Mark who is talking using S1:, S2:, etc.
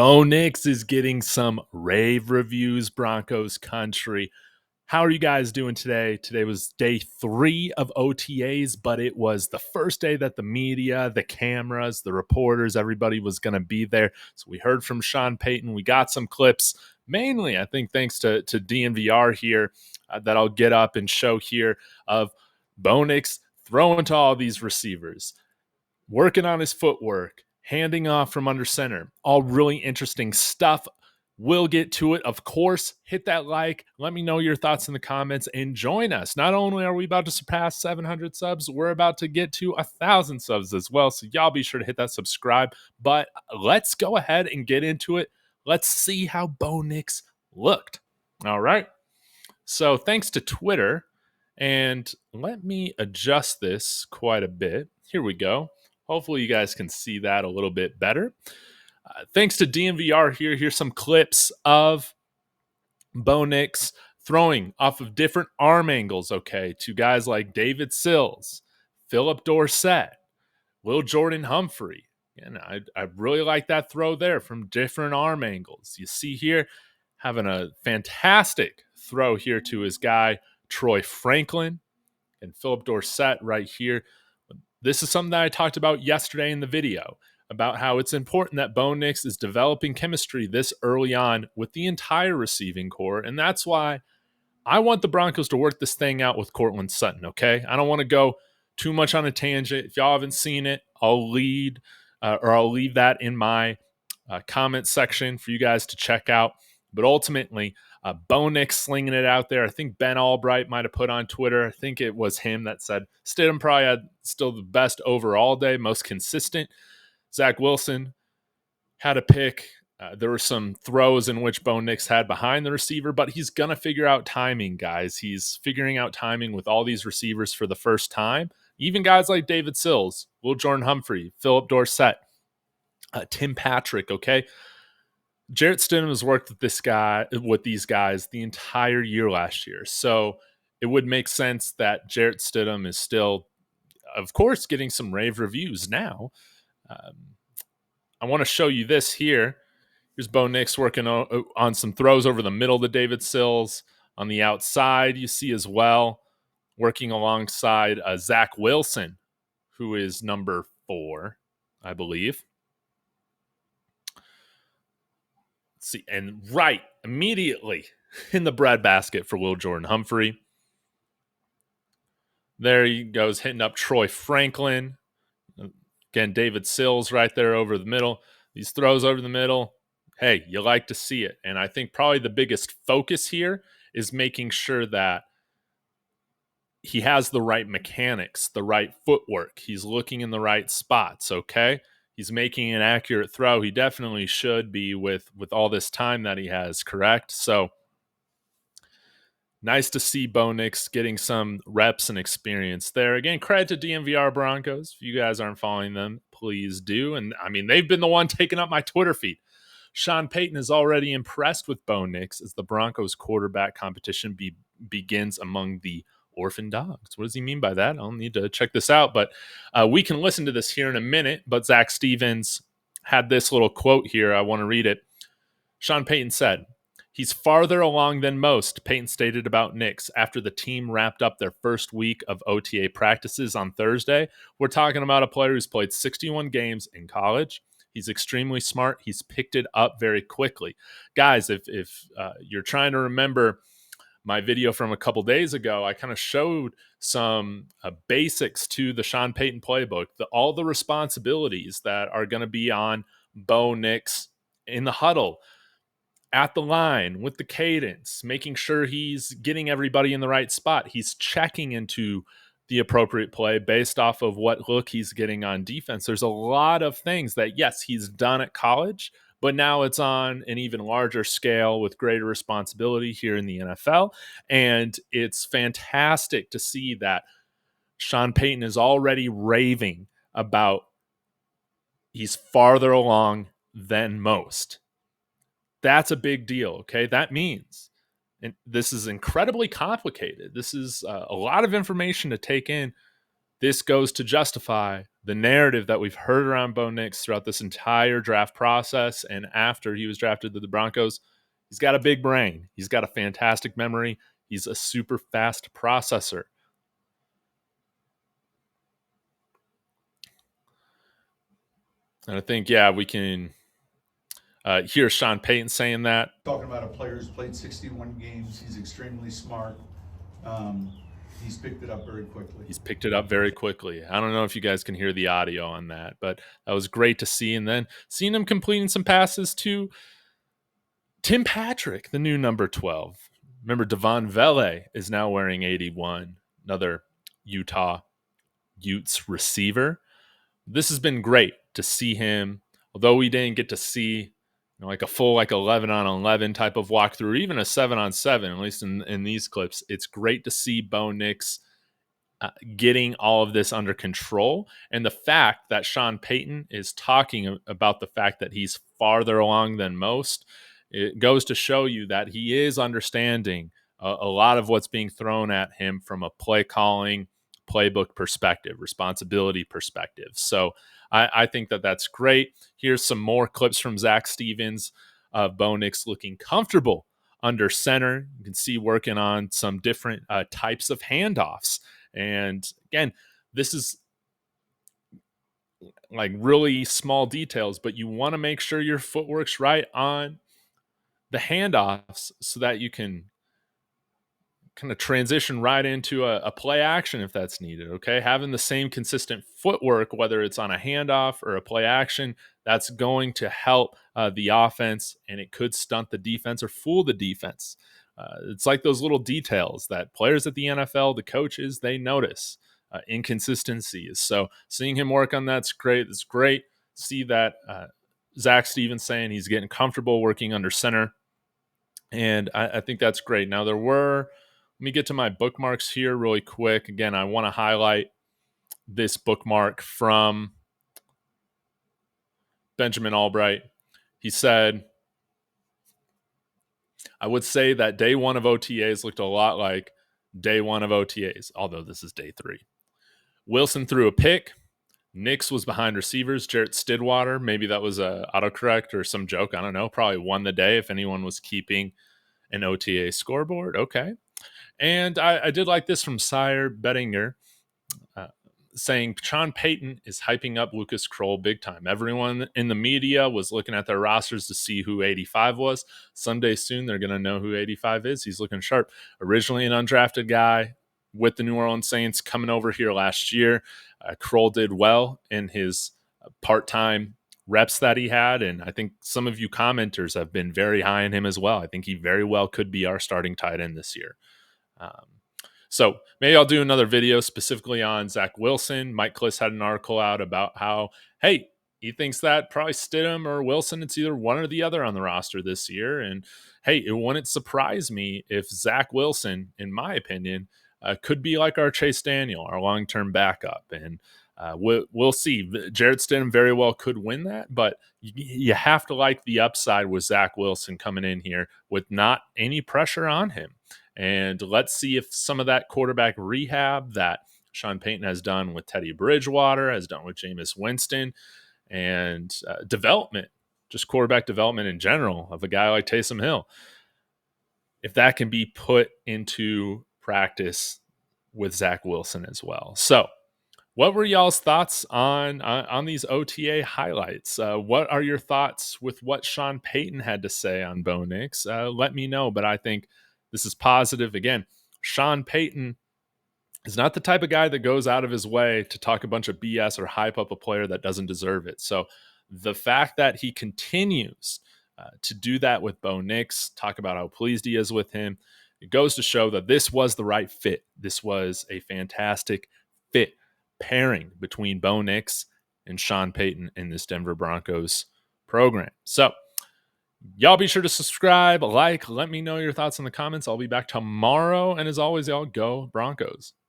S1: Bo Nix is getting some rave reviews, Broncos country. How are you guys doing today? Today was day 3 of OTAs, but it was the first day that the media, the cameras, the reporters, everybody was going to be there. So we heard from Sean Payton. We got some clips, mainly, I think, thanks to DNVR here that I'll get up and show here of Bo Nix throwing to all these receivers, working on his footwork, handing off from under center. All really interesting stuff. We'll get to it. Of course, hit that like. Let me know your thoughts in the comments and join us. Not only are we about to surpass 700 subs, we're about to get to 1,000 subs as well. So y'all be sure to hit that subscribe. But let's go ahead and get into it. Let's see how Bo Nix looked. All right. So thanks to Twitter. And let me adjust this quite a bit. Here we go. Hopefully you guys can see that a little bit better. Thanks to DNVR here. Here's some clips of Bo Nix throwing off of different arm angles, okay, to guys like David Sills, Phillip Dorsett, Lil Jordan Humphrey. And I really like that throw there from different arm angles. You see here, having a fantastic throw here to his guy, Troy Franklin, and Phillip Dorsett right here. This is something that I talked about yesterday in the video, about how it's important that Bo Nix is developing chemistry this early on with the entire receiving core. And that's why I want the Broncos to work this thing out with Courtland Sutton, okay? I don't want to go too much on a tangent. If y'all haven't seen it, I'll leave that in my comment section for you guys to check out. But ultimately, Bo Nix slinging it out there. I think Ben Albright might have put on Twitter, I think it was him that said Stidham probably had still the best overall day, most consistent. Zach Wilson had a pick. There were some throws in which Bo Nix had behind the receiver, but he's going to figure out timing, guys. He's figuring out timing with all these receivers for the first time. Even guys like David Sills, Lil Jordan Humphrey, Phillip Dorsett, Tim Patrick, okay? Jarrett Stidham has worked with these guys the entire year last year. So it would make sense that Jarrett Stidham is still, of course, getting some rave reviews now. I want to show you this here. Here's Bo Nix working on some throws over the middle to David Sills. On the outside, you see as well, working alongside Zach Wilson, who is number 4, I believe. Let's see, and right immediately in the breadbasket for Lil Jordan Humphrey. There he goes, hitting up Troy Franklin. Again, David Sills right there over the middle. These throws over the middle, hey, you like to see it. And I think probably the biggest focus here is making sure that he has the right mechanics, the right footwork. He's looking in the right spots, okay? He's making an accurate throw. He definitely should be with all this time that he has, correct? So nice to see Bo Nix getting some reps and experience there. Again, credit to DNVR Broncos. If you guys aren't following them, please do. And, I mean, they've been the one taking up my Twitter feed. Sean Payton is already impressed with Bo Nix as the Broncos quarterback competition begins among the orphan dogs. What does he mean by that? I'll need to check this out. But we can listen to this here in a minute. But Zach Stevens had this little quote here. I want to read it. Sean Payton said, "He's farther along than most," Payton stated about Nix after the team wrapped up their first week of OTA practices on Thursday. We're talking about a player who's played 61 games in college. He's extremely smart. He's picked it up very quickly. Guys, if you're trying to remember my video from a couple days ago, I kind of showed some basics to the Sean Payton playbook, all the responsibilities that are going to be on Bo Nix in the huddle, at the line, with the cadence, making sure he's getting everybody in the right spot. He's checking into the appropriate play based off of what look he's getting on defense. There's a lot of things that, yes, he's done at college, but now it's on an even larger scale with greater responsibility here in the NFL. And it's fantastic to see that Sean Payton is already raving about he's farther along than most. That's a big deal, okay? That means, and this is incredibly complicated. This is a lot of information to take in. This goes to justify the narrative that we've heard around Bo Nix throughout this entire draft process and after he was drafted to the Broncos, he's got a big brain. He's got a fantastic memory. He's a super fast processor. And I think, yeah, we can hear Sean Payton saying that.
S2: Talking about a player who's played 61 games, he's extremely smart. He's picked it up very quickly. I don't know if you guys can hear the audio on that, but that was great to see. And then seeing him completing some passes to Tim Patrick, the new number 12. Remember, Devon Vele is now wearing 81, another Utah Utes receiver. This has been great to see him, although we didn't get to see like a full 11 on 11 type of walkthrough, even a 7 on 7, at least in these clips. It's great to see Bo Nix getting all of this under control. And the fact that Sean Payton is talking about the fact that he's farther along than most, it goes to show you that he is understanding a lot of what's being thrown at him from a play calling, playbook perspective, responsibility perspective. So I think that that's great. Here's some more clips from Zach Stevens of Bo Nix looking comfortable under center. You can see working on some different types of handoffs. And again, this is like really small details, but you want to make sure your footwork's right on the handoffs so that you can kind of transition right into a play action if that's needed. Okay. Having the same consistent footwork, whether it's on a handoff or a play action, that's going to help the offense, and it could stunt the defense or fool the defense. It's like those little details that players at the NFL, the coaches, they notice inconsistencies. So seeing him work on that's great. It's great. See that Zach Stevens saying he's getting comfortable working under center. And I think that's great. Now, let me get to my bookmarks here really quick. Again, I want to highlight this bookmark from Benjamin Albright. He said, I would say that day one of OTAs looked a lot like day one of OTAs, although this is day 3. Wilson threw a pick. Nix was behind receivers. Jarrett Stidham, maybe that was a autocorrect or some joke. I don't know. Probably won the day if anyone was keeping an OTA scoreboard. Okay. And I did like this from Sire Bettinger saying Sean Payton is hyping up Lucas Kroll big time. Everyone in the media was looking at their rosters to see who 85 was. Someday soon, they're going to know who 85 is. He's looking sharp. Originally an undrafted guy with the New Orleans Saints coming over here last year. Kroll did well in his part-time reps that he had, and I think some of you commenters have been very high on him as well. I think he very well could be our starting tight end this year. So maybe I'll do another video specifically on Zach Wilson. Mike Kliss had an article out about how, hey, he thinks that probably Stidham or Wilson, it's either one or the other on the roster this year. And hey, it wouldn't surprise me if Zach Wilson, in my opinion, could be like our Chase Daniel, our long-term backup. And we'll see. Jarrett Stidham very well could win that, but you have to like the upside with Zach Wilson coming in here with not any pressure on him. And let's see if some of that quarterback rehab that Sean Payton has done with Teddy Bridgewater, has done with Jameis Winston, and development, just quarterback development in general of a guy like Taysom Hill, if that can be put into practice with Zach Wilson as well. So what were y'all's thoughts on these OTA highlights? What are your thoughts with what Sean Payton had to say on Bo Nix? Let me know, but I think this is positive. Again, Sean Payton is not the type of guy that goes out of his way to talk a bunch of BS or hype up a player that doesn't deserve it. So the fact that he continues to do that with Bo Nix, talk about how pleased he is with him, it goes to show that this was the right fit. This was a fantastic fit pairing between Bo Nix and Sean Payton in this Denver Broncos program. So y'all be sure to subscribe, like, let me know your thoughts in the comments. I'll be back tomorrow. And as always, y'all, go Broncos.